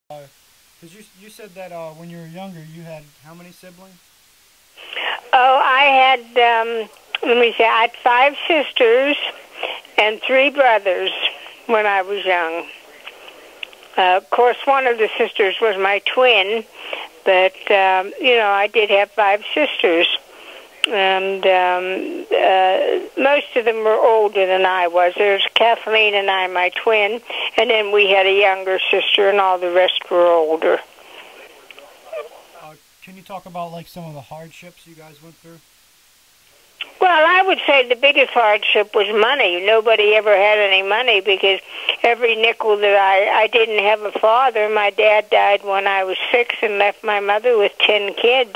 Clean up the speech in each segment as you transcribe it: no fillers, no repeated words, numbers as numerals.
Because you said that when you were younger, you had how many siblings? Oh, I had, let me see, I had 5 sisters and 3 brothers when I was young. Of course, one of the sisters was my twin, but, I did have 5 sisters. And most of them were older than I was. There's Kathleen and I, my twin, and then we had a younger sister, and all the rest were older. Can you talk about like some of the hardships you guys went through? Well, I would say the biggest hardship was money. Nobody ever had any money because every nickel that I didn't have a father. My dad died when I was 6 and left my mother with 10 kids.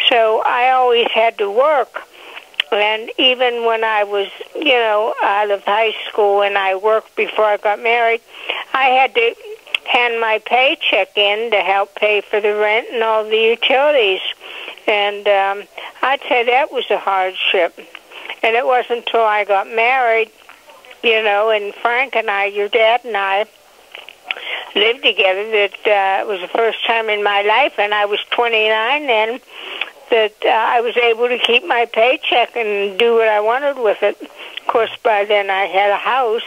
So I always had to work. And even when I was, out of high school and I worked before I got married, I had to hand my paycheck in to help pay for the rent and all the utilities. And I'd say that was a hardship. And it wasn't until I got married, and Frank and I, your dad and I, lived together that it was the first time in my life, and I was 29 then, that I was able to keep my paycheck and do what I wanted with it. Of course, by then I had a house,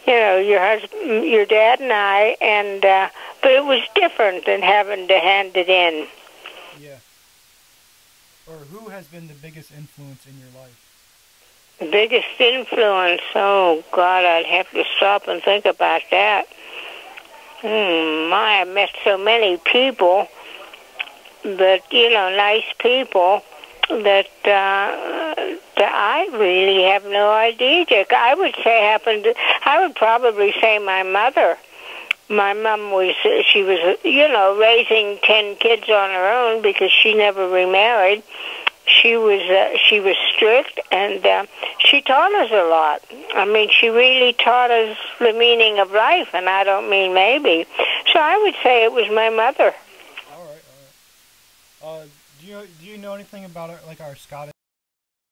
your husband, your dad and I, and but it was different than having to hand it in. Yeah. Or who has been the biggest influence in your life? The biggest influence? Oh, God, I'd have to stop and think about that. I've met so many people, but, nice people that I really have no idea, Jack. I would probably say my mother. My mom was, raising 10 kids on her own because she never remarried. She was strict, and she taught us a lot. I mean, she really taught us the meaning of life, and I don't mean maybe. So I would say it was my mother. All right. Do you know anything about our Scottish